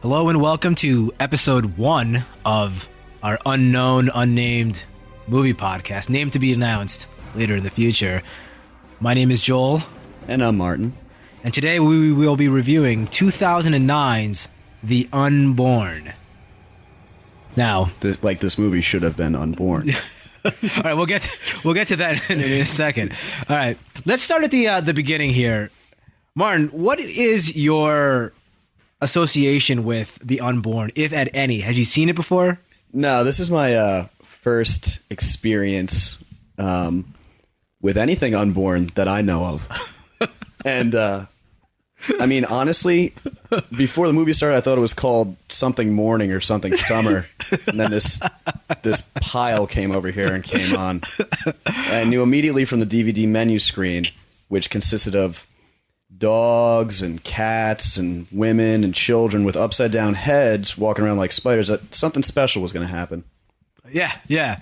Hello and welcome to episode 1 of our unknown, unnamed movie podcast, named to be announced later in the future. My name is Joel. And I'm Martin. And today we will be reviewing 2009's The Unborn. Now, this movie should have been Unborn. all right, we'll get to that in a second. All right, let's start at the beginning here. Martin, what is your association with The Unborn, if at any? Has you seen it before? No, this is my first experience with anything Unborn that I know of. And, I mean, honestly, before the movie started, I thought it was called something morning or something summer. And then this pile came over here and came on. I knew immediately from the DVD menu screen, which consisted of dogs and cats and women and children with upside down heads walking around like spiders, that something special was going to happen. Yeah.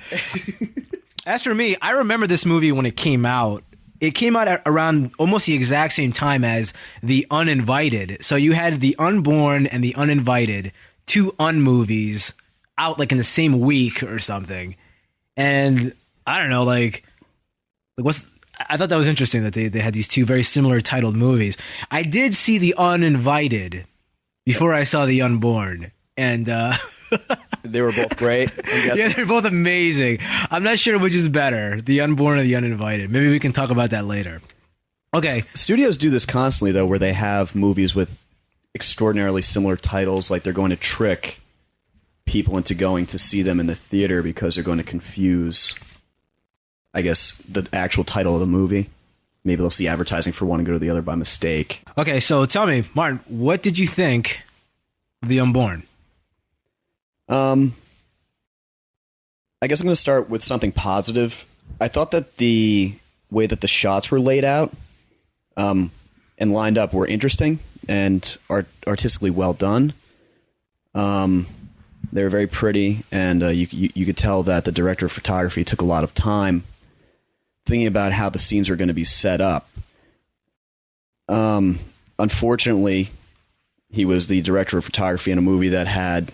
As for me, I remember this movie when it came out. It came out at around almost the exact same time as The Uninvited. So you had The Unborn and The Uninvited, two movies out like in the same week or something. And I don't know, I thought that was interesting that they had these two very similar titled movies. I did see The Uninvited before I saw The Unborn, and they were both great. yeah, they're both amazing. I'm not sure which is better, The Unborn or The Uninvited. Maybe we can talk about that later. Okay. Studios do this constantly, though, where they have movies with extraordinarily similar titles, like they're going to trick people into going to see them in the theater because they're going to confuse, I guess, the actual title of the movie. Maybe they'll see advertising for one and go to the other by mistake. Okay, so tell me, Martin, what did you think of The Unborn? I guess I'm going to start with something positive. I thought that the way that the shots were laid out and lined up were interesting and artistically well done. They were very pretty, and you could tell that the director of photography took a lot of time thinking about how the scenes were going to be set up. Unfortunately, he was the director of photography in a movie that had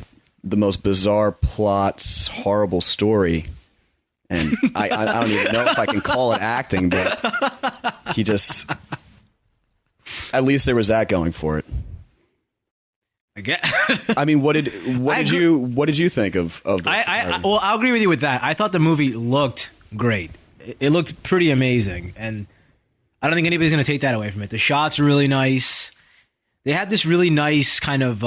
the most bizarre plot, horrible story. And I don't even know if I can call it acting, but he just... At least there was that going for it. I mean, what did you think of this? Well, I'll agree with you with that. I thought the movie looked great. It looked pretty amazing, and I don't think anybody's going to take that away from it. The shots are really nice. They had this really nice kind of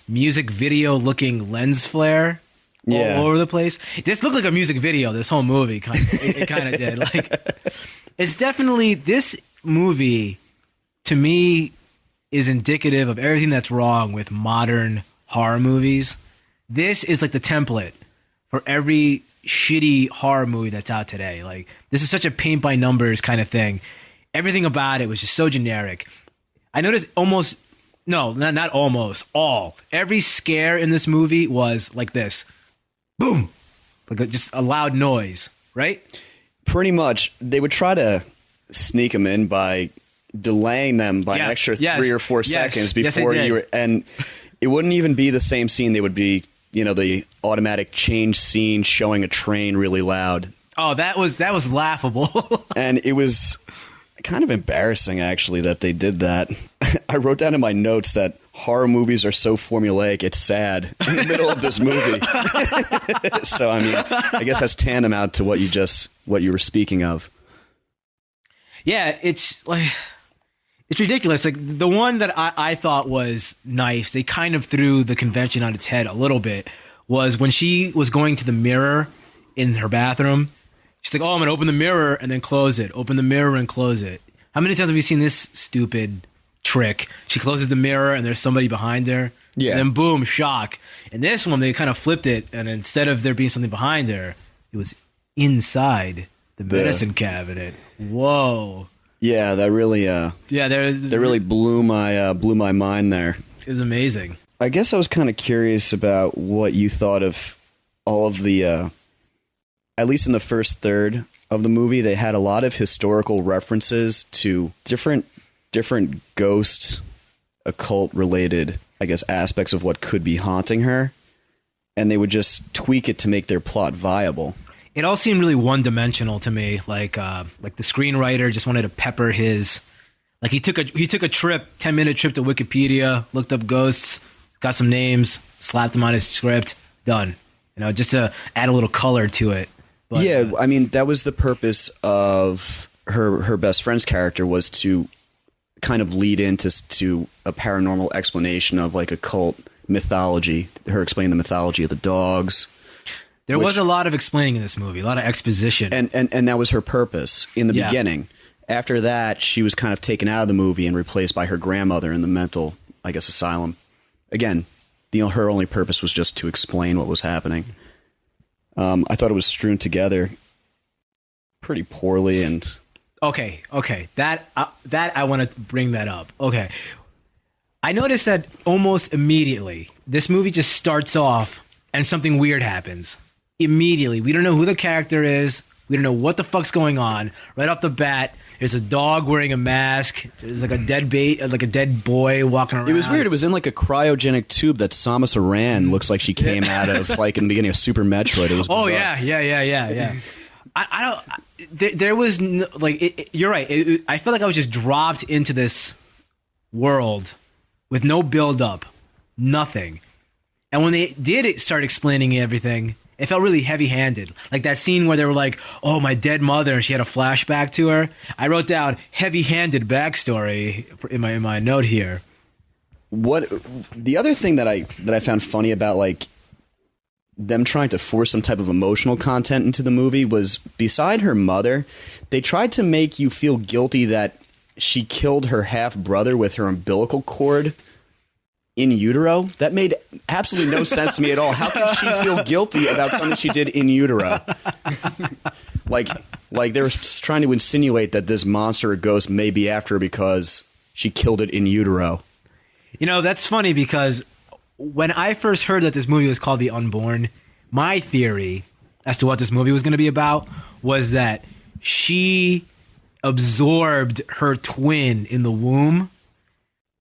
music video looking lens flare all over the place. This looked like a music video, this whole movie. It kind of did. It's definitely, this movie, to me, is indicative of everything that's wrong with modern horror movies. This is like the template for every shitty horror movie that's out today. Like, this is such a paint by numbers kind of thing. Everything about it was just so generic. I noticed every scare in this movie was like this. Boom. Like just a loud noise, right? Pretty much. They would try to sneak them in by delaying them by an extra 3 or 4 seconds before you were, and it wouldn't even be the same scene. They would be, the automatic change scene showing a train really loud. Oh, that was laughable. And it was kind of embarrassing, actually, that they did that. I wrote down in my notes that horror movies are so formulaic, it's sad in the middle of this movie. So, I mean, I guess that's tantamount to what you were speaking of. Yeah, it's ridiculous. Like, the one that I thought was nice, they kind of threw the convention on its head a little bit, was when she was going to the mirror in her bathroom. She's like, oh, I'm going to open the mirror and then close it. Open the mirror and close it. How many times have you seen this stupid trick? She closes the mirror and there's somebody behind her. Yeah. And then boom, shock. In this one, they kind of flipped it, and instead of there being something behind her, it was inside the medicine cabinet. Whoa. Yeah, that really really blew my mind there. It was amazing. I guess I was kind of curious about what you thought of all of the at least in the first third of the movie, they had a lot of historical references to different ghost occult related I guess, aspects of what could be haunting her, and they would just tweak it to make their plot viable. It all seemed really one-dimensional to me. Like the screenwriter just wanted to pepper his. Like he took a trip, 10-minute trip to Wikipedia, looked up ghosts, got some names, slapped them on his script, done. Just to add a little color to it. But, yeah, I mean, that was the purpose of her best friend's character, was to kind of lead into a paranormal explanation of like occult mythology. Her explaining the mythology of the dogs. There was a lot of explaining in this movie, a lot of exposition. And that was her purpose in the beginning. After that, she was kind of taken out of the movie and replaced by her grandmother in the mental, I guess, asylum. Again, her only purpose was just to explain what was happening. I thought it was strewn together pretty poorly, and okay, that I want to bring that up. Okay, I noticed that almost immediately this movie just starts off and something weird happens. Immediately, we don't know who the character is. We don't know what the fuck's going on. Right off the bat, there's a dog wearing a mask. There's like a dead boy walking around. It was weird. It was in like a cryogenic tube that Samus Aran looks like she came out of, like in the beginning of Super Metroid. It was bizarre. Oh yeah. I don't. There was no, like. You're right. I felt like I was just dropped into this world with no build up, nothing. And when they did start explaining everything, it felt really heavy-handed. Like that scene where they were like, "Oh, my dead mother," and she had a flashback to her. I wrote down heavy-handed backstory in my note here. What the other thing that I found funny about like them trying to force some type of emotional content into the movie was, beside her mother, they tried to make you feel guilty that she killed her half-brother with her umbilical cord in utero. That made absolutely no sense to me at all. How could she feel guilty about something she did in utero? like they were trying to insinuate that this monster or ghost may be after her because she killed it in utero. That's funny because when I first heard that this movie was called The Unborn, my theory as to what this movie was going to be about was that she absorbed her twin in the womb,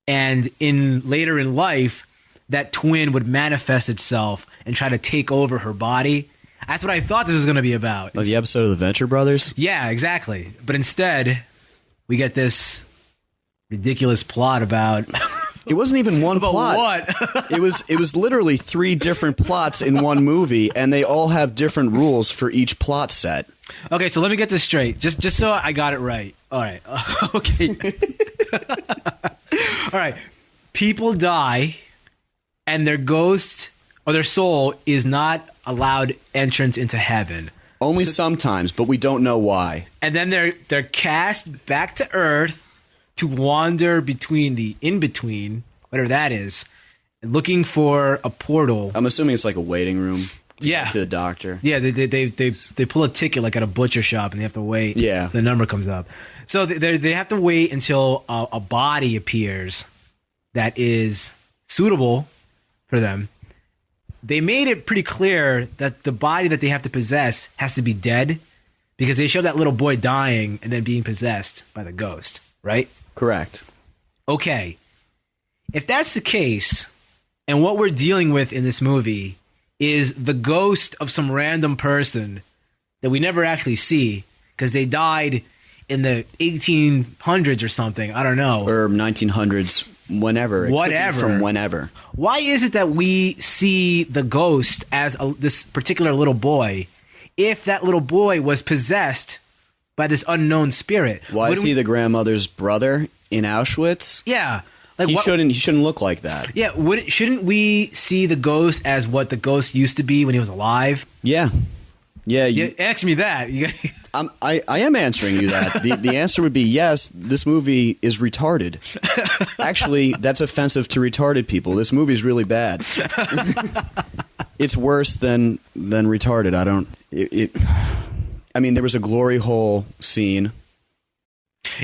and later in life, that twin would manifest itself and try to take over her body. That's what I thought this was going to be about. Like the episode of the Venture Brothers? Yeah, exactly. But instead, we get this ridiculous plot about... It wasn't even one about plot. What? It was literally 3 different plots in one movie, and they all have different rules for each plot set. Okay, so let me get this straight. Just so I got it right. All right. Okay. All right. People die, and their ghost or their soul is not allowed entrance into heaven. Only sometimes, but we don't know why. And then they're cast back to Earth to wander between the in-between, whatever that is, looking for a portal. I'm assuming it's like a waiting room. Yeah. To the doctor. Yeah, they pull a ticket like at a butcher shop, and they have to wait. Yeah. The number comes up. So they have to wait until a body appears that is suitable for them. They made it pretty clear that the body that they have to possess has to be dead, because they show that little boy dying and then being possessed by the ghost, right? Correct. Okay. If that's the case, and what we're dealing with in this movie is the ghost of some random person that we never actually see because they died in the 1800s or something. I don't know. Or 1900s, whenever. Whatever. From whenever. Why is it that we see the ghost as this particular little boy if that little boy was possessed by this unknown spirit? Why is he the grandmother's brother in Auschwitz? Yeah. Like he shouldn't look like that. Yeah, shouldn't we see the ghost as what the ghost used to be when he was alive? Yeah. Yeah. Ask me that. I am answering you that. The answer would be yes, this movie is retarded. Actually, that's offensive to retarded people. This movie is really bad. It's worse than retarded. I mean, there was a glory hole scene.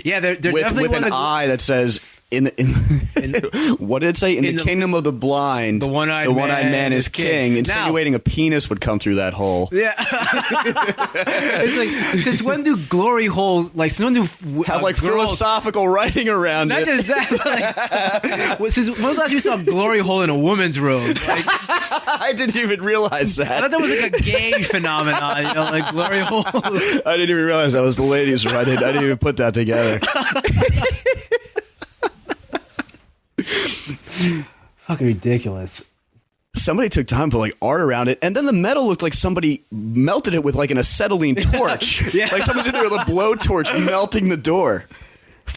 Yeah, they're with definitely an eye that says what did it say? In the kingdom of the blind, the one-eyed man is king. Insinuating a penis would come through that hole. Yeah. It's like, since when do glory holes, like, since when do have like philosophical writing around not it? Not just that, like, since when was the last time you saw a glory hole in a woman's room? Like, I didn't even realize that. I thought that was like a gay phenomenon, you know, like glory holes. I didn't even realize that was the ladies' room. I didn't even put that together. Fucking ridiculous. Somebody took time to put like art around it, and then the metal looked like somebody melted it with like an acetylene torch. Yeah. Like somebody did there with a blowtorch melting the door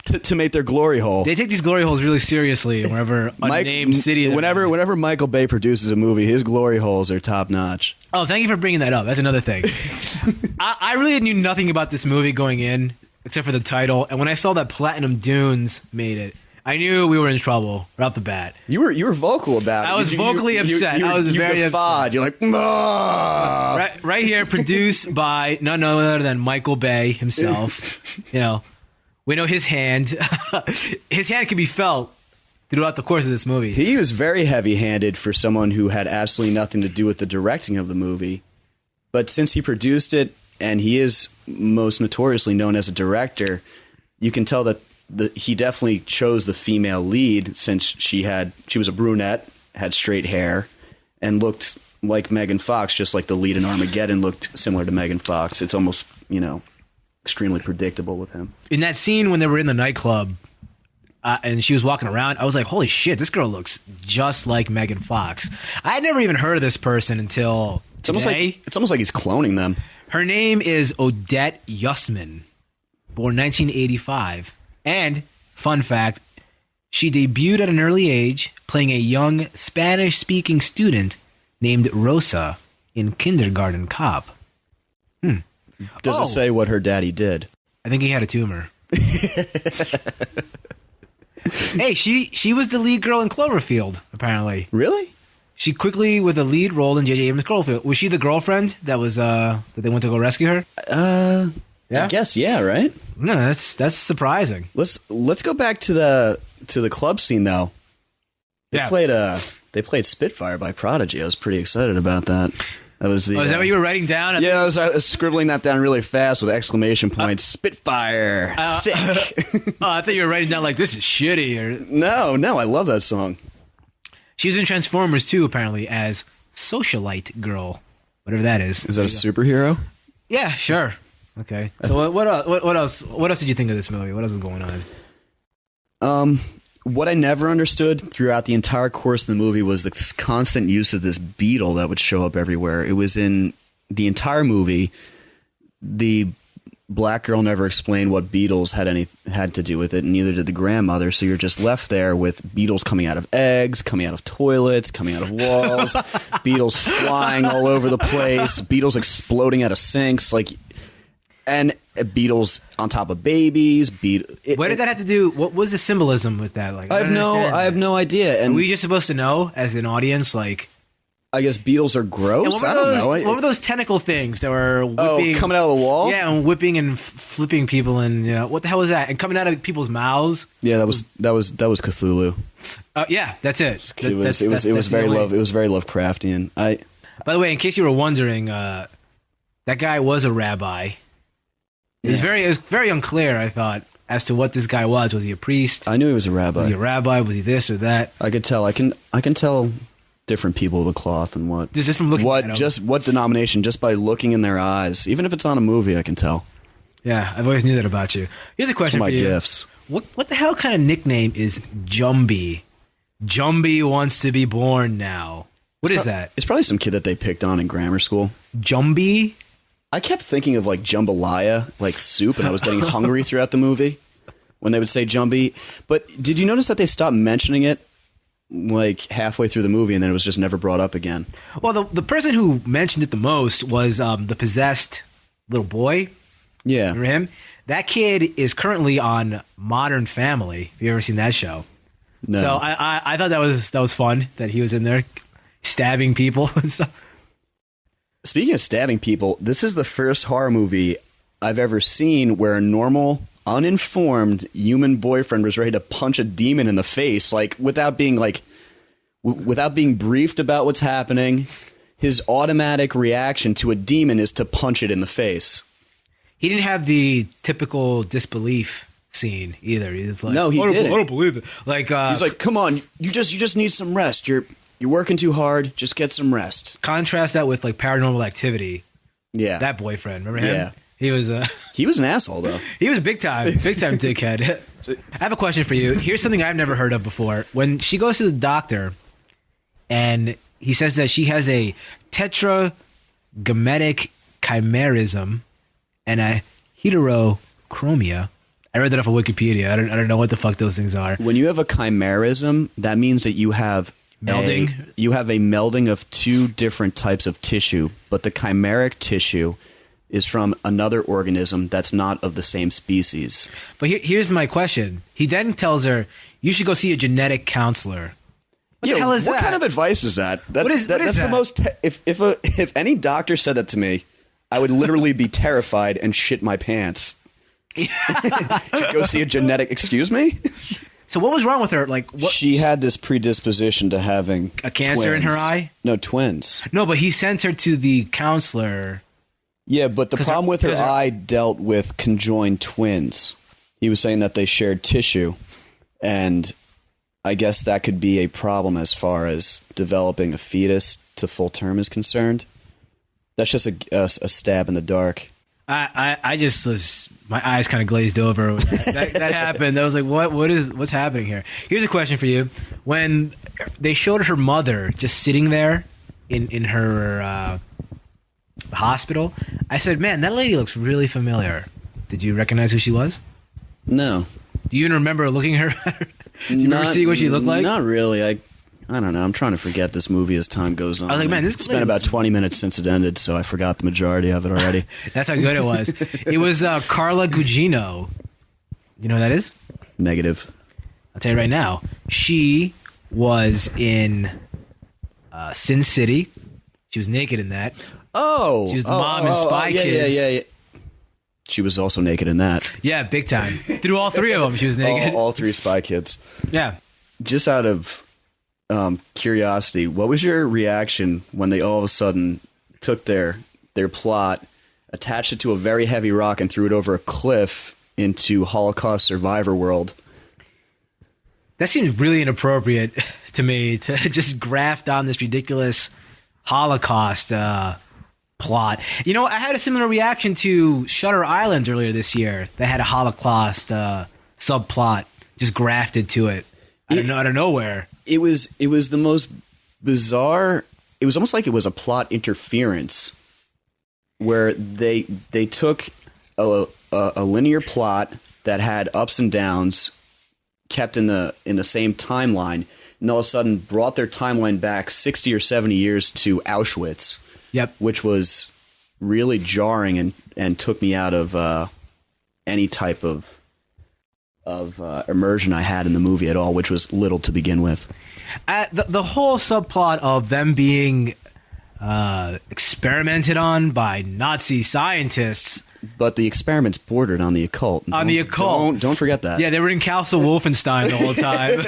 to make their glory hole. They take these glory holes really seriously wherever unnamed city. Whenever Michael Bay produces a movie, his glory holes are top notch. Oh, thank you for bringing that up. That's another thing. I really knew nothing about this movie going in except for the title, and when I saw that Platinum Dunes made it, I knew we were in trouble right off the bat. You were vocal about it. I was vocally upset. I was very upset. You're like, right here, produced by none other than Michael Bay himself. You know, we know his hand. His hand can be felt throughout the course of this movie. He was very heavy-handed for someone who had absolutely nothing to do with the directing of the movie. But since he produced it, and he is most notoriously known as a director, you can tell that he definitely chose the female lead, since she was a brunette, had straight hair, and looked like Megan Fox, just like the lead in Armageddon looked similar to Megan Fox. It's almost, extremely predictable with him. In that scene when they were in the nightclub and she was walking around, I was like, holy shit, this girl looks just like Megan Fox. I had never even heard of this person until today. It's almost like he's cloning them. Her name is Odette Yusman, born 1985. And, fun fact, she debuted at an early age playing a young Spanish-speaking student named Rosa in Kindergarten Cop. Does it say what her daddy did? I think he had a tumor. Hey, she was the lead girl in Cloverfield, apparently. Really? She quickly, with a lead role in J.J. Abrams' Cloverfield. Was she the girlfriend that was that they went to go rescue her? Yeah. I guess, yeah, right? No, that's surprising. Let's go back to the club scene though. They played Spitfire by Prodigy. I was pretty excited about that. That was the, is that what you were writing down? I was scribbling that down really fast with exclamation points. Spitfire, sick. I thought you were writing down like, this is shitty. Or No, I love that song. She was in Transformers too, apparently, as Socialite Girl, whatever that is. Is that a superhero? Yeah, sure. Okay. So what else? What else did you think of this movie? What else was going on? What I never understood throughout the entire course of the movie was the constant use of this beetle that would show up everywhere. It was in the entire movie. The black girl never explained what beetles had to do with it, and neither did the grandmother. So you're just left there with beetles coming out of eggs, coming out of toilets, coming out of walls, beetles flying all over the place, beetles exploding out of sinks, and beetles on top of babies. What did that have to do? What was the symbolism with that? Like, I have no idea. And are we just supposed to know as an audience? Like, I guess beetles are gross. I don't know. What were those tentacle things that were whipping, coming out of the wall? Yeah, and whipping and flipping people, and what the hell was that? And coming out of people's mouths. Yeah, that was Cthulhu. Yeah, that's it. It was very Lovecraftian. By the way, in case you were wondering, that guy was a rabbi. It was very unclear, I thought, as to what this guy was. Was he a priest? I knew he was a rabbi. Was he a rabbi? Was he this or that? I could tell. I can tell different people of the cloth and what. Just from looking at them. What denomination, just by looking in their eyes. Even if it's on a movie, I can tell. Yeah, I've always knew that about you. Here's a question for you. Gifts. What the hell kind of nickname is Jumby? Jumby wants to be born now. What is that? It's probably some kid that they picked on in grammar school. Jumby? I kept thinking of like jambalaya, like soup, and I was getting hungry throughout the movie when they would say Jumby. But did you notice that they stopped mentioning it like halfway through the movie, and then it was just never brought up again? Well, the person who mentioned it the most was the possessed little boy. Yeah. Remember him? That kid is currently on Modern Family. Have you ever seen that show? No. So I thought that was fun that he was in there stabbing people and stuff. Speaking of stabbing people, this is the first horror movie I've ever seen where a normal uninformed human boyfriend was ready to punch a demon in the face, like without being briefed about what's happening. His automatic reaction to a demon is to punch it in the face. He didn't have the typical disbelief scene either. He was like, no, he didn't. I don't believe it. Like, he's like, come on, you just need some rest. You're working too hard. Just get some rest. Contrast that with like Paranormal Activity. Yeah, that boyfriend. Remember him? Yeah, he was. He was an asshole though. He was big time dickhead. I have a question for you. Here's something I've never heard of before. When she goes to the doctor, and he says that she has a tetragametic chimerism and a heterochromia. I read that off of Wikipedia. I don't know what the fuck those things are. When you have a chimerism, that means that you have melding. You have a melding of two different types of tissue, but the chimeric tissue is from another organism that's not of the same species. But here's my question. He then tells her, you should go see a genetic counselor. What the hell is that? What kind of advice is that? What is that? The most. If any doctor said that to me, I would literally be terrified and shit my pants. Go see a genetic. Excuse me. So what was wrong with her? Like, what? She had this predisposition to having a cancer twins. in her eye. No, twins. No, but he sent her to the counselor. Yeah, but the problem with her eye dealt with conjoined twins. He was saying that they shared tissue, and I guess that could be a problem as far as developing a fetus to full term is concerned. That's just a stab in the dark. I just was, my eyes kind of glazed over when that happened. I was like, what's happening here? Here's a question for you. When they showed her mother just sitting there in her hospital, I said, man, that lady looks really familiar. Did you recognize who she was? No. Do you even remember looking at her? Do you remember seeing what she looked like? Not really. I don't know. I'm trying to forget this movie as time goes on. I was like, man, it's been about 20 minutes since it ended, so I forgot the majority of it already. That's how good it was. It was Carla Gugino. You know who that is? Negative. I'll tell you right now. She was in Sin City. She was naked in that. Oh. She was the mom in Spy Kids. Yeah. She was also naked in that. Yeah, big time. Through all three of them, she was naked. All three Spy Kids. Yeah. Just out of curiosity, what was your reaction when they all of a sudden took their plot, attached it to a very heavy rock, and threw it over a cliff into Holocaust survivor world? That seems really inappropriate to me, to just graft on this ridiculous Holocaust plot. You know, I had a similar reaction to Shutter Island earlier this year. They had a Holocaust subplot just grafted to it out of nowhere. It was the most bizarre. It was almost like it was a plot interference where they took a linear plot that had ups and downs kept in the same timeline, and all of a sudden brought their timeline back 60 or 70 years to Auschwitz. Yep. Which was really jarring and took me out of any type of immersion I had in the movie at all, which was little to begin with. The whole subplot of them being experimented on by Nazi scientists. But the experiments bordered on the occult. Don't forget that. Yeah, they were in Castle Wolfenstein the whole time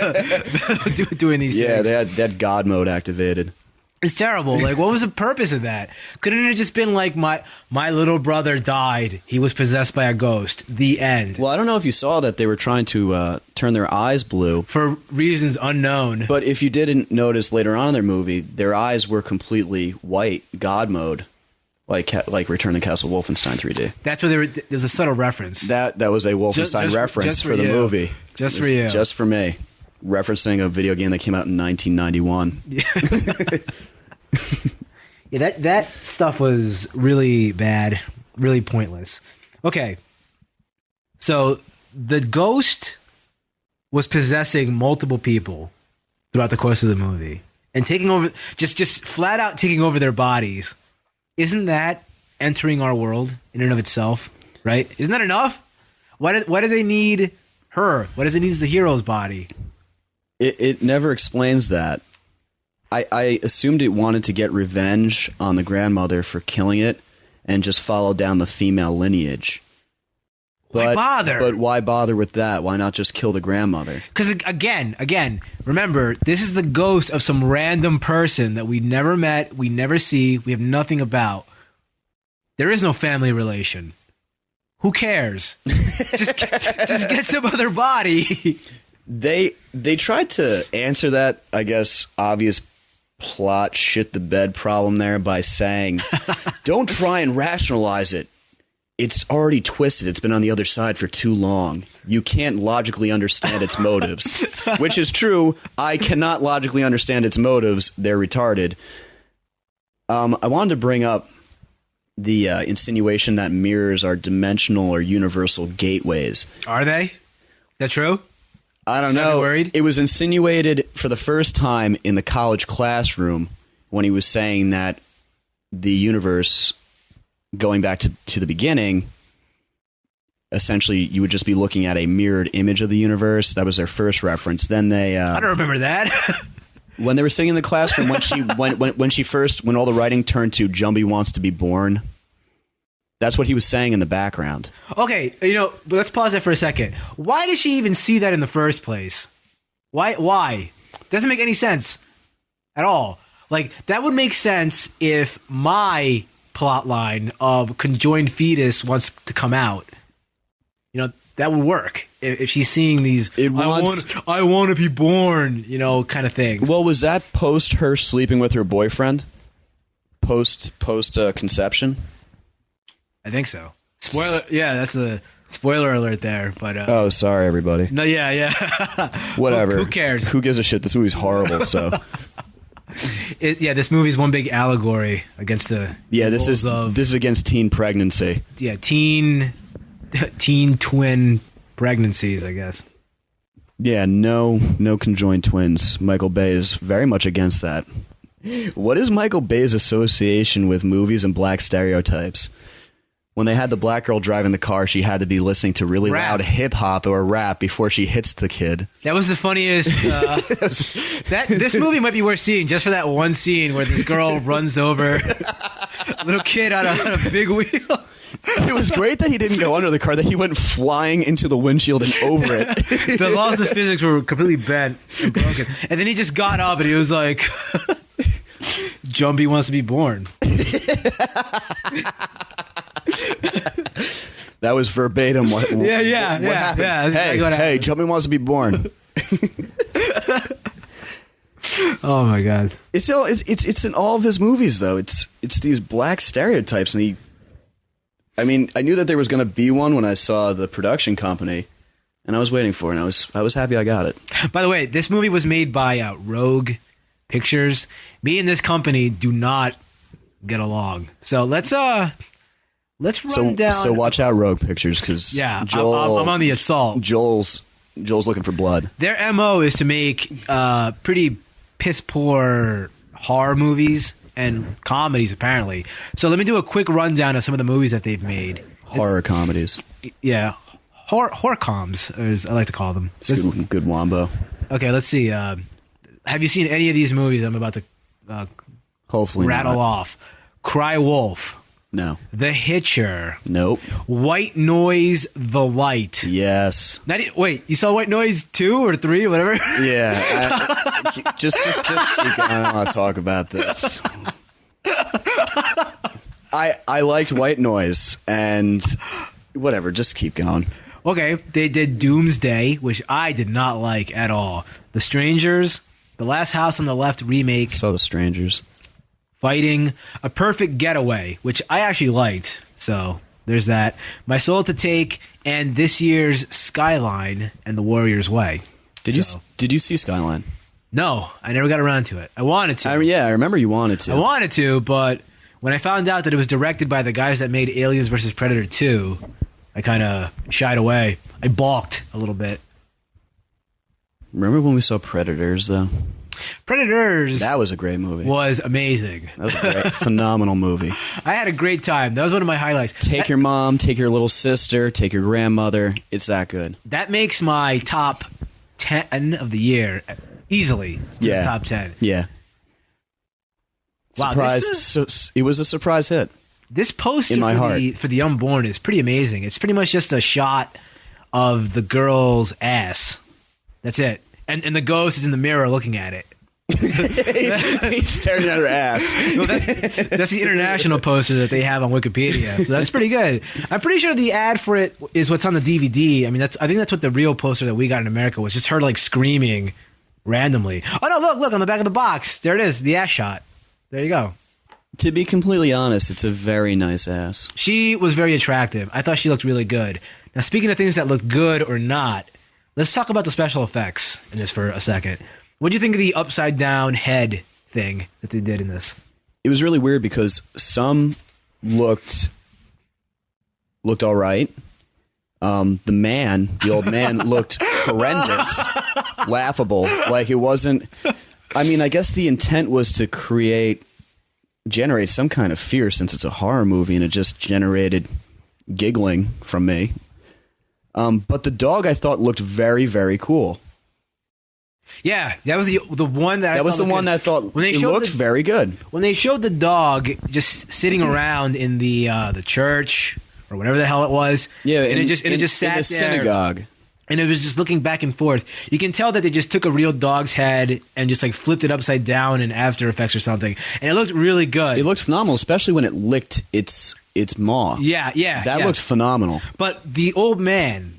doing these things. Yeah, they had God mode activated. It's terrible. Like, what was the purpose of that? Couldn't it have just been like, my little brother died. He was possessed by a ghost. The end. Well, I don't know if you saw that they were trying to turn their eyes blue. For reasons unknown. But if you didn't notice later on in their movie, their eyes were completely white, God mode, like Return to Castle Wolfenstein 3D. That's where there's a subtle reference. That was a Wolfenstein reference for the movie. Just for you. Just for me. Referencing a video game that came out in 1991. Yeah, that stuff was really bad, really pointless. Okay, so the ghost was possessing multiple people throughout the course of the movie and taking over, just flat out taking over their bodies. Isn't that entering our world in and of itself? Right? Isn't that enough? Why do they need her? Why does it need the hero's body? It never explains that. I assumed it wanted to get revenge on the grandmother for killing it and just follow down the female lineage. Why bother? But why bother with that? Why not just kill the grandmother? Because again, remember, this is the ghost of some random person that we never met, we never see, we have nothing about. There is no family relation. Who cares? just get some other body. They tried to answer that, I guess, obvious plot shit the bed problem there by saying, don't try and rationalize it. It's already twisted. It's been on the other side for too long. You can't logically understand its motives. Which is true. I cannot logically understand its motives. They're retarded. I wanted to bring up the insinuation that mirrors are dimensional or universal gateways. Are they? Is that true? I don't know. Worried? It was insinuated for the first time in the college classroom when he was saying that the universe, going back to the beginning, essentially you would just be looking at a mirrored image of the universe. That was their first reference. Then they I don't remember that. when they were singing in the classroom, when all the writing turned to Jumbie Wants to Be Born, that's what he was saying in the background. Okay, but let's pause that for a second. Why did she even see that in the first place? Why? Doesn't make any sense at all. Like, that would make sense if my plot line of conjoined fetus wants to come out. That would work if she's seeing these I want to be born, kind of things. Well, was that post her sleeping with her boyfriend? Post conception? I think so. Spoiler, yeah, that's a spoiler alert there. But oh, sorry, everybody. No, yeah. Whatever. Who cares? Who gives a shit? This movie's horrible. So, this movie's one big allegory against the this is against teen pregnancy. Yeah, teen twin pregnancies, I guess. Yeah, no conjoined twins. Michael Bay is very much against that. What is Michael Bay's association with movies and black stereotypes? When they had the black girl driving the car, she had to be listening to really loud hip-hop or rap before she hits the kid. That was the funniest. This movie might be worth seeing just for that one scene where this girl runs over a little kid on a big wheel. It was great that he didn't go under the car, that he went flying into the windshield and over it. The laws of physics were completely bent and broken. And then he just got up and he was like, Jumbie Wants to Be Born. That was verbatim. What happened? Hey, Jumbie Wants to Be Born. Oh my god! It's in all of his movies though. It's these black stereotypes, and I knew that there was going to be one when I saw the production company, and I was waiting for it. And I was happy I got it. By the way, this movie was made by Rogue Pictures. Me and this company do not get along. So let's run down. So watch out, Rogue Pictures, because I'm on the assault. Joel's looking for blood. Their MO is to make pretty piss poor horror movies and comedies, apparently. So let me do a quick rundown of some of the movies that they've made. Horror comedies. Yeah, horror coms, as I like to call them. It's good wombo. Okay, let's see. Have you seen any of these movies I'm about to Hopefully rattle not. off? Cry Wolf. No. The Hitcher. Nope. White Noise, The Light. Yes. Wait, you saw White Noise 2 or 3 or whatever? Yeah. Just keep going. I don't want to talk about this. I liked White Noise, and whatever, just keep going. Okay, they did Doomsday, which I did not like at all. The Strangers, The Last House on the Left remake. Saw The Strangers. Fighting, A Perfect Getaway, which I actually liked. So there's that. My Soul to Take, and this year's Skyline and The Warrior's Way. Did you see Skyline? No, I never got around to it. I wanted to. I remember you wanted to. I wanted to, but when I found out that it was directed by the guys that made Aliens vs. Predator 2, I kind of shied away. I balked a little bit. Remember when we saw Predators, though? Predators. That was a great movie. Was amazing. That was a great, phenomenal movie. I had a great time. That was one of my highlights. Take your mom, take your little sister, take your grandmother. It's that good. That makes my top 10 of the year easily. Yeah. The top 10. Yeah. Wow, Surprise! It was a surprise hit. This poster in my heart. For the Unborn is pretty amazing. It's pretty much just a shot of the girl's ass. That's it. And the ghost is in the mirror looking at it. He's staring at her ass. Well, that's the international poster that they have on Wikipedia. So that's pretty good. I'm pretty sure the ad for it is what's on the DVD. I mean, I think that's what the real poster that we got in America was. Just her like screaming randomly. Oh no! Look on the back of the box. There it is. The ass shot. There you go. To be completely honest, it's a very nice ass. She was very attractive. I thought she looked really good. Now, speaking of things that look good or not, let's talk about the special effects in this for a second. What do you think of the upside down head thing that they did in this? It was really weird because some looked all right. The old man looked horrendous, laughable. Like it wasn't. I mean, I guess the intent was to generate some kind of fear since it's a horror movie, and it just generated giggling from me. But the dog I thought looked very, very cool. Yeah, that was the one that I thought when they it looked very good. When they showed the dog just sitting around in the church or whatever the hell it was, yeah, and it just sat in the there, synagogue, and it was just looking back and forth. You can tell that they just took a real dog's head and just like flipped it upside down in After Effects or something, and it looked really good. It looked phenomenal, especially when it licked its maw. Yeah, that looked phenomenal. But the old man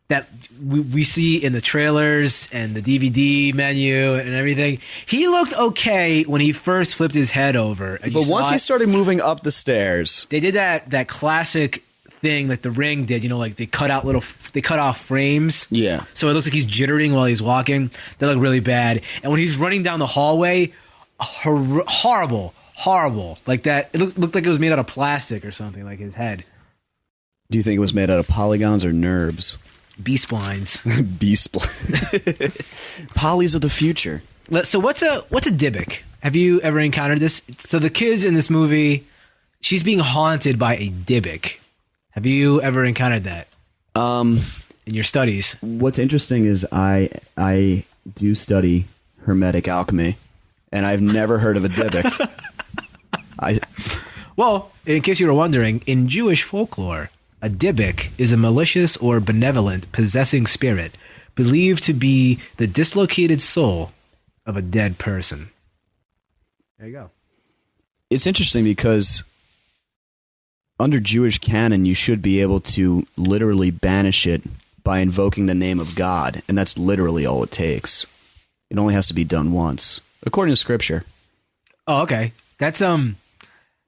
that we see in the trailers and the DVD menu and everything, he looked okay when he first flipped his head over. But once he started moving up the stairs, they did that classic thing that The Ring did. You know, like they cut off frames. Yeah. So it looks like he's jittering while he's walking. They look really bad. And when he's running down the hallway, horrible. Like that. It looked like it was made out of plastic or something, like his head. Do you think it was made out of polygons or NURBS? B-splines. B-splines. Polys of the future. So what's a Dybbuk? Have you ever encountered this? So the kids in this movie, she's being haunted by a Dybbuk. Have you ever encountered that? In your studies? What's interesting is I do study Hermetic alchemy, and I've never heard of a Dybbuk. Well, in case you were wondering, in Jewish folklore, a Dybbuk is a malicious or benevolent possessing spirit believed to be the dislocated soul of a dead person. There you go. It's interesting because under Jewish canon, you should be able to literally banish it by invoking the name of God, and that's literally all it takes. It only has to be done once, according to Scripture. Oh, okay. That's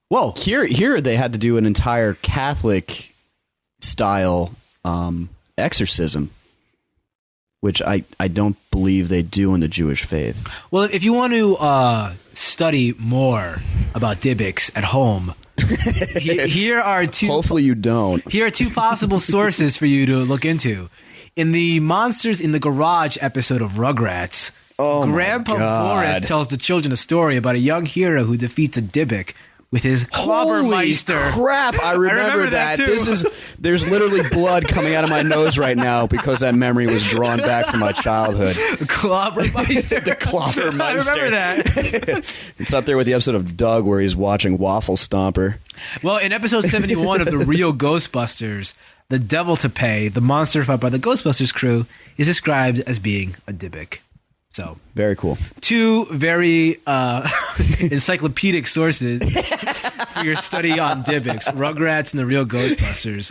whoa. Here they had to do an entire Catholic style exorcism, which I don't believe they do in the Jewish faith. Well, if you want to study more about Dybbuks at home, here are two. Hopefully you don't. Here are two possible sources for you to look into. In the Monsters in the Garage episode of Rugrats, Grandpa Boris tells the children a story about a young hero who defeats a Dybbuk with his Clobbermeister. Holy crap, I remember that. too. There's literally blood coming out of my nose right now because that memory was drawn back from my childhood. Clobbermeister. The Clobbermeister. I remember that. It's up there with the episode of Doug where he's watching Waffle Stomper. Well, in episode 71 of the real Ghostbusters, the Devil to Pay, the monster fought by the Ghostbusters crew, is described as being a Dybbuk. So very cool. Two very encyclopedic sources for your study on Dybbuks: Rugrats and the Real Ghostbusters.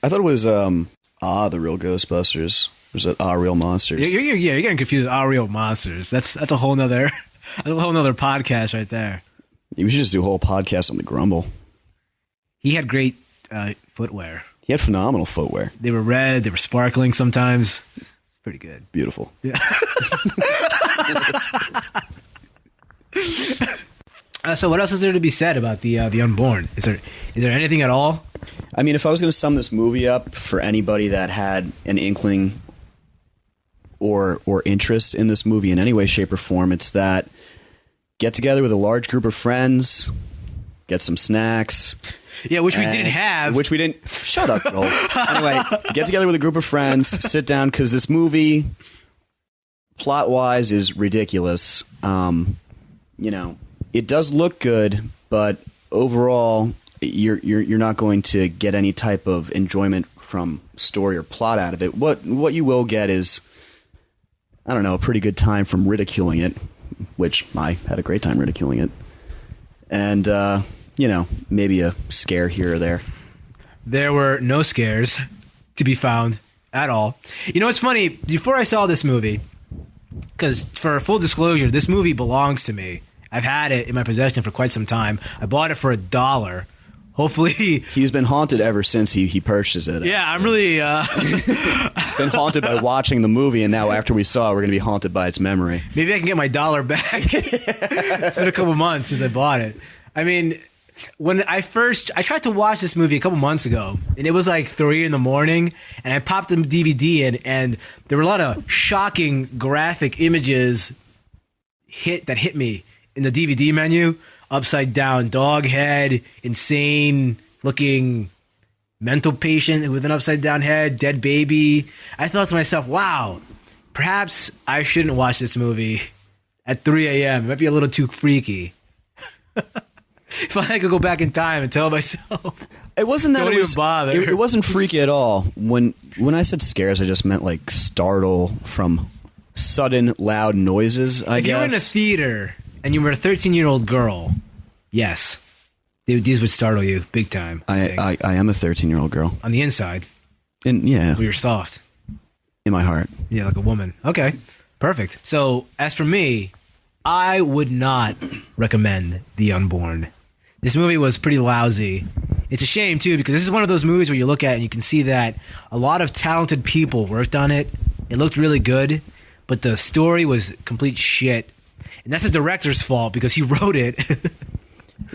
I thought it was the Real Ghostbusters. Was it Real Monsters? You're getting confused with Real Monsters. That's a whole nother podcast right there. We should just do a whole podcast on the Grumble. He had great footwear. He had phenomenal footwear. They were red. They were sparkling sometimes. Pretty good. Beautiful. Yeah. So what else is there to be said about the Unborn? Is there anything at all? I mean, if I was going to sum this movie up for anybody that had an inkling or interest in this movie in any way, shape, or form, it's that get together with a large group of friends, get some snacks. Yeah, which we didn't have. Which we didn't. Shut up, Joel. Anyway, get together with a group of friends, sit down, because this movie, plot-wise, is ridiculous. It does look good, but overall, you're not going to get any type of enjoyment from story or plot out of it. What you will get is, I don't know, a pretty good time from ridiculing it, which I had a great time ridiculing it, and maybe a scare here or there. There were no scares to be found at all. You know, it's funny. Before I saw this movie, because for full disclosure, this movie belongs to me. I've had it in my possession for quite some time. I bought it for $1. Hopefully, he's been haunted ever since he purchased it. Yeah, I'm really been haunted by watching the movie, and now after we saw it, we're going to be haunted by its memory. Maybe I can get my $1 back. It's been a couple months since I bought it. I mean, when I tried to watch this movie a couple months ago, and it was like 3 a.m, and I popped the DVD in, and there were a lot of shocking graphic images that hit me in the DVD menu. Upside down dog head, insane looking mental patient with an upside down head, dead baby. I thought to myself, wow, perhaps I shouldn't watch this movie at 3 a.m. It might be a little too freaky. If I could go back in time and tell myself, it wasn't that don't even bother. It wasn't freaky at all. When I said scares, I just meant like startle from sudden loud noises. I guess if you're in a theater and you were a 13-year-old girl, yes, these would startle you big time. I am a 13-year-old girl on the inside, and yeah, well, you're soft in my heart. Yeah, like a woman. Okay, perfect. So as for me, I would not recommend The Unborn. This movie was pretty lousy. It's a shame too, because this is one of those movies where you look at it and you can see that a lot of talented people worked on it. It looked really good, but the story was complete shit. And that's the director's fault because he wrote it.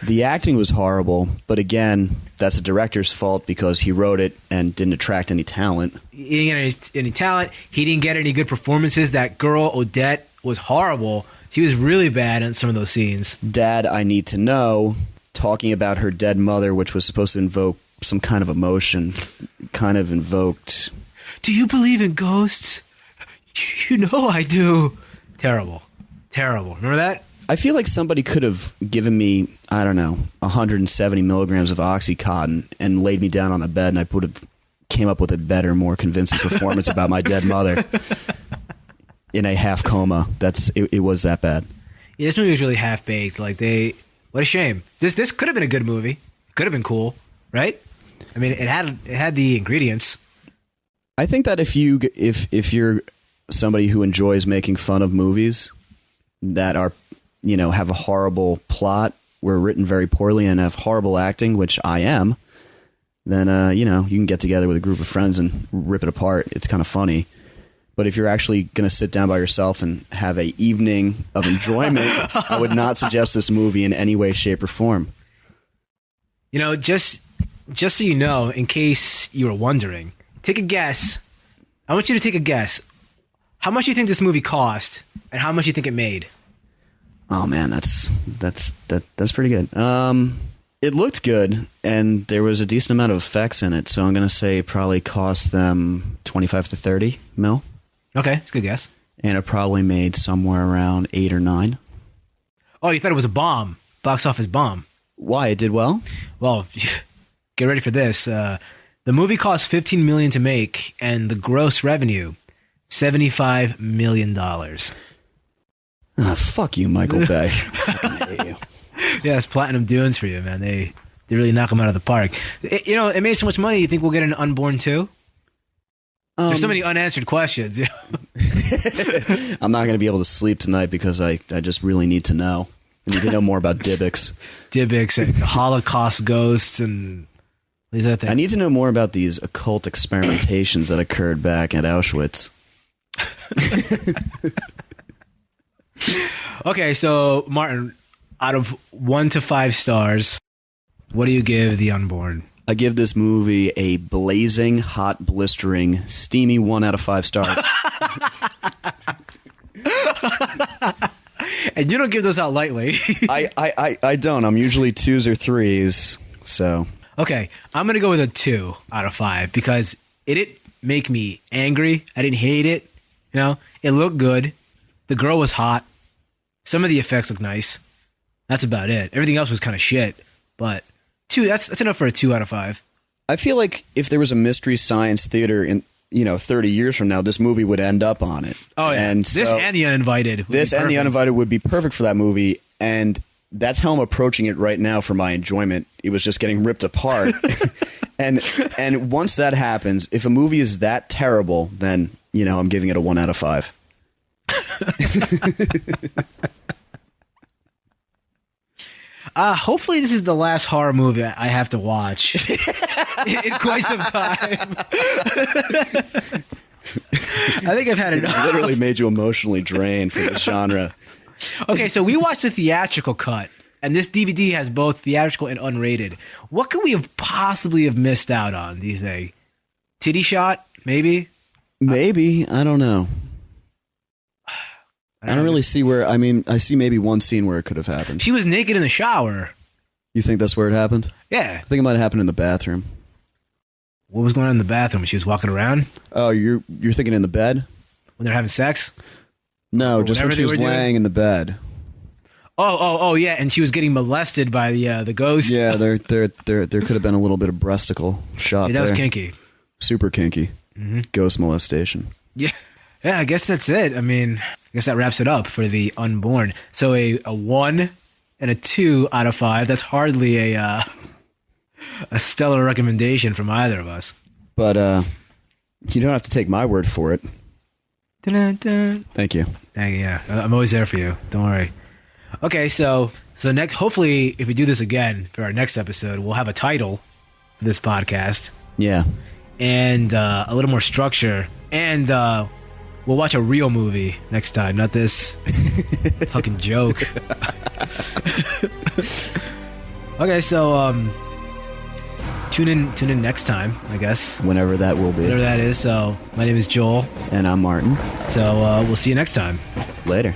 The acting was horrible, but again, that's the director's fault because he wrote it and didn't attract any talent. He didn't get any talent. He didn't get any good performances. That girl, Odette, was horrible. She was really bad in some of those scenes. Dad, I Need to Know, talking about her dead mother, which was supposed to invoke some kind of emotion, kind of invoked... Do you believe in ghosts? You know I do. Terrible. Terrible. Remember that? I feel like somebody could have given me, I don't know, 170 milligrams of Oxycontin and laid me down on a bed, and I would have came up with a better, more convincing performance about my dead mother in a half coma. It was that bad. Yeah, this movie was really half baked. What a shame. This could have been a good movie. Could have been cool, right? I mean, it had the ingredients. I think that if you're somebody who enjoys making fun of movies that are, have a horrible plot, were written very poorly, and have horrible acting, which I am, then, you can get together with a group of friends and rip it apart. It's kind of funny. But if you're actually going to sit down by yourself and have an evening of enjoyment, I would not suggest this movie in any way, shape, or form. Just so you know, in case you were wondering, take a guess. I want you to take a guess. How much do you think this movie cost, and how much do you think it made? Oh man, that's pretty good. It looked good, and there was a decent amount of effects in it, so I'm going to say it probably cost them 25 to 30 mil. Okay, that's a good guess. And it probably made somewhere around 8 or 9. Oh, you thought it was a bomb, box office bomb. Why? It did well? Well, get ready for this. The movie cost $15 million to make, and the gross revenue, $75 million. Fuck you, Michael Bay. I fucking hate you. Yeah, it's Platinum Dunes for you, man. They really knock them out of the park. It made so much money. You think we'll get an Unborn 2? There's so many unanswered questions. I'm not going to be able to sleep tonight because I just really need to know. I need to know more about Dybbuk's. Dybbuk's and Holocaust ghosts and these other things. I need to know more about these occult experimentations that occurred back at Auschwitz. Okay, so Martin, out of 1 to 5 stars, what do you give The Unborn? I give this movie a blazing, hot, blistering, steamy 1 out of 5 stars. And you don't give those out lightly. I don't. I'm usually 2s or 3s. So okay, I'm gonna go with a 2 out of 5 because it didn't make me angry. I didn't hate it. It looked good. The girl was hot. Some of the effects looked nice. That's about it. Everything else was kind of shit. But 2. That's enough for a 2 out of 5. I feel like if there was a Mystery Science Theater in 30 years from now, this movie would end up on it. Oh yeah, and this so, and The Uninvited. This and The Uninvited would be perfect for that movie, and that's how I'm approaching it right now for my enjoyment. It was just getting ripped apart. and once that happens, if a movie is that terrible, then, I'm giving it a 1 out of 5. Hopefully this is the last horror movie I have to watch in quite some time. I think I've had enough. It literally made you emotionally drained for this genre. Okay, so we watched the theatrical cut, and this DVD has both theatrical and unrated. What could we have possibly have missed out on, do you think? Titty shot, maybe? Maybe. I don't know. I don't really see where... I see maybe one scene where it could have happened. She was naked in the shower. You think that's where it happened? Yeah. I think it might have happened in the bathroom. What was going on in the bathroom? She was walking around? Oh, you're thinking in the bed? When they're having sex? No, just when she was laying in the bed. Oh, yeah, and she was getting molested by the ghost. Yeah, there could have been a little bit of breasticle shot there. That was kinky. Super kinky. Mm-hmm. Ghost molestation. Yeah, I guess that's it. I guess that wraps it up for the Unborn. So a 1 and a 2 out of 5. That's hardly a stellar recommendation from either of us. But you don't have to take my word for it. Dun-dun-dun. Thank you. Yeah, I'm always there for you. Don't worry. Okay, so next, hopefully, if we do this again for our next episode, we'll have a title for this podcast. Yeah. And a little more structure. And we'll watch a real movie next time, not this fucking joke. Okay, so tune in next time, I guess. Whenever that will be. Whatever that is. So my name is Joel. And I'm Martin. So we'll see you next time. Later.